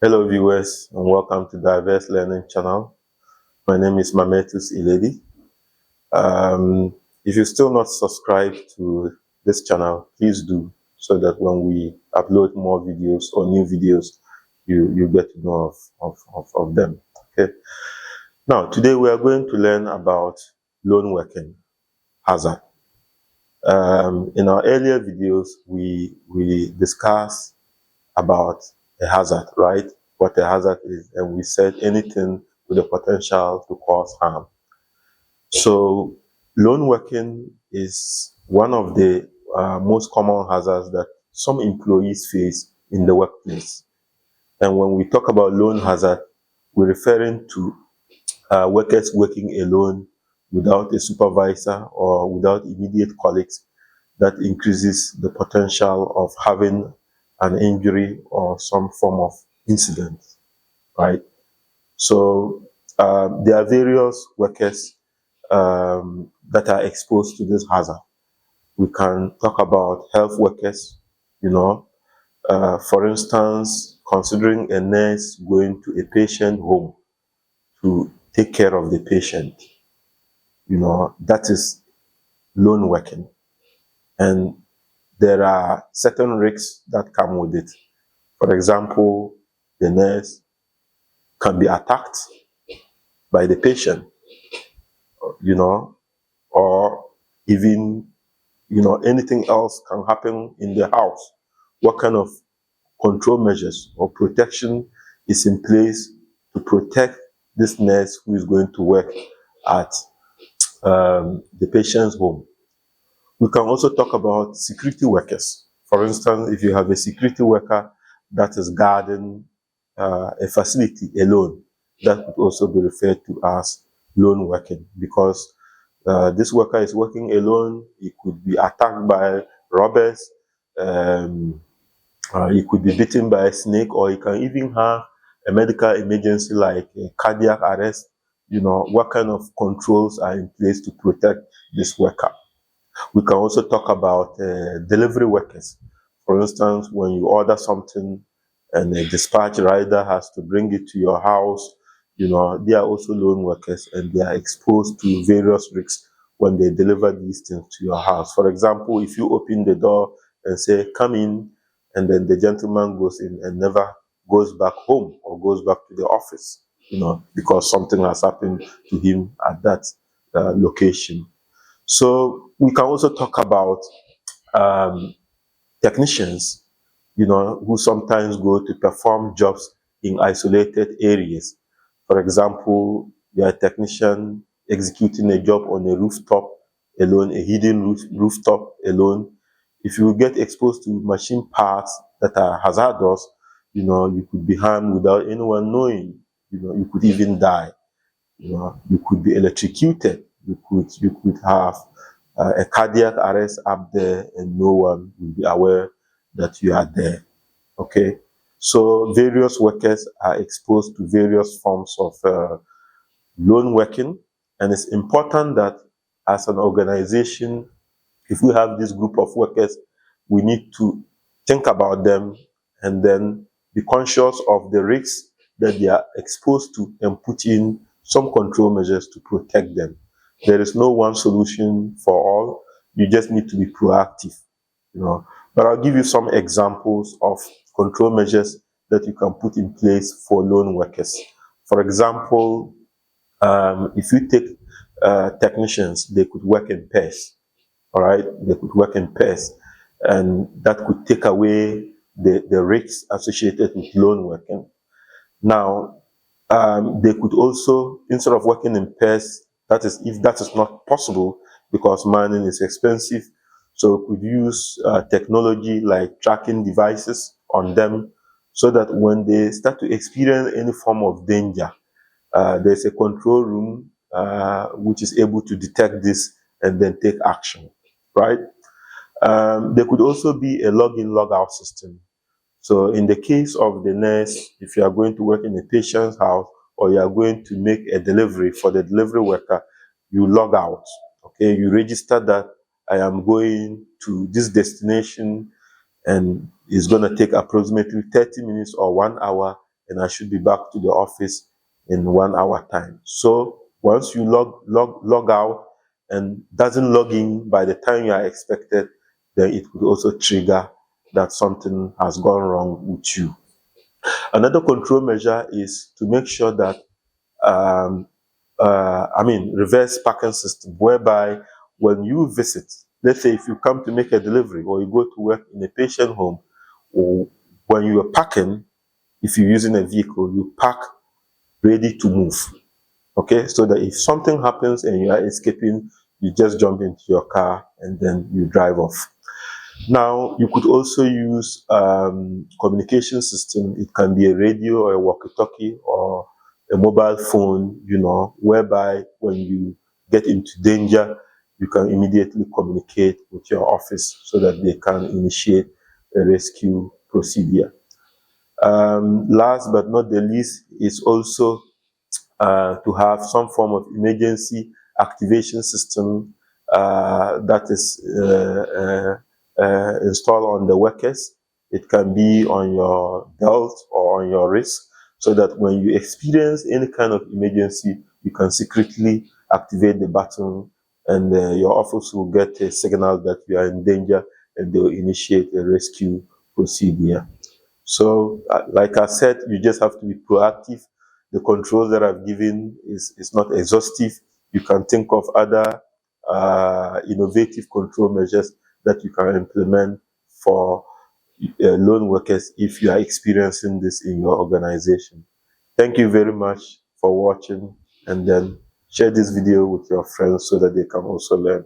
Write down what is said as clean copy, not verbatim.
Hello viewers and welcome to Diverse Learning Channel. My name is Mamemetus Elady. If you're still not subscribed to this channel, please do, so that when we upload more videos or new videos, you get to know of them. Okay. Now, today we are going to learn about loan working hazard. In our earlier videos, we discussed about a hazard, right? What a hazard is, and we said anything with the potential to cause harm. So loan working is one of the most common hazards that some employees face in the workplace. And when we talk about loan hazard, we're referring to workers working alone without a supervisor or without immediate colleagues. That increases the potential of having an injury or some form of incident, right? So there are various workers that are exposed to this hazard. We can talk about health workers, for instance, considering a nurse going to a patient home to take care of the patient, that is loan working. And there are certain risks that come with it. For example, the nurse can be attacked by the patient, or even, anything else can happen in the house. What kind of control measures or protection is in place to protect this nurse who is going to work at the patient's home? We can also talk about security workers. For instance, if you have a security worker that is guarding a facility alone, that could also be referred to as lone working, because this worker is working alone. He could be attacked by robbers, he could be bitten by a snake, or he can even have a medical emergency like a cardiac arrest. What kind of controls are in place to protect this worker? We can also talk about delivery workers. For instance, when you order something and a dispatch rider has to bring it to your house, they are also loan workers, and they are exposed to various risks when they deliver these things to your house. For example, if you open the door and say, "Come in," and then the gentleman goes in and never goes back home or goes back to the office, because something has happened to him at that location. So we can also talk about technicians, who sometimes go to perform jobs in isolated areas. For example, you are a technician executing a job on a rooftop alone, a hidden rooftop alone. If you get exposed to machine parts that are hazardous, you could be harmed without anyone knowing. You could even die. You could be electrocuted. You could have a cardiac arrest up there, and no one will be aware that you are there. Okay, so various workers are exposed to various forms of loan working, and it's important that as an organization, if we have this group of workers, we need to think about them and then be conscious of the risks that they are exposed to and put in some control measures to protect them. There is no one solution for all. You just need to be proactive, But I'll give you some examples of control measures that you can put in place for loan workers. For example, if you take technicians, they could work in pairs. All right, they could work in pairs, and that could take away the risks associated with loan working. Now, they could also, instead of working in pairs, that is, if that is not possible because mining is expensive, so could use technology like tracking devices on them, so that when they start to experience any form of danger, there's a control room which is able to detect this and then take action, right? There could also be a log-in, log-out system. So in the case of the nurse, if you are going to work in a patient's house or you are going to make a delivery for the delivery worker, you log out. Okay, you register that I am going to this destination and it's going to take approximately 30 minutes or 1 hour, and I should be back to the office in 1 hour time. So once you log out and doesn't log in by the time you are expected, then it could also trigger that something has gone wrong with you. Another control measure is to make sure that reverse parking system, whereby when you visit, let's say if you come to make a delivery or you go to work in a patient home, or when you are parking, if you're using a vehicle, you park ready to move. Okay, so that if something happens and you are escaping, you just jump into your car and then you drive off. Now, you could also use communication system. It can be a radio or a walkie-talkie or a mobile phone, whereby when you get into danger, you can immediately communicate with your office so that they can initiate a rescue procedure. Last but not the least is also to have some form of emergency activation system that is installed on the workers. It can be on your belt or on your wrist, so that when you experience any kind of emergency, you can secretly activate the button, and your office will get a signal that you are in danger, and they will initiate a rescue procedure. So, like I said, you just have to be proactive. The controls that I've given is not exhaustive. You can think of other innovative control measures that you can implement for lone workers if you are experiencing this in your organization. Thank you very much for watching, and then share this video with your friends so that they can also learn.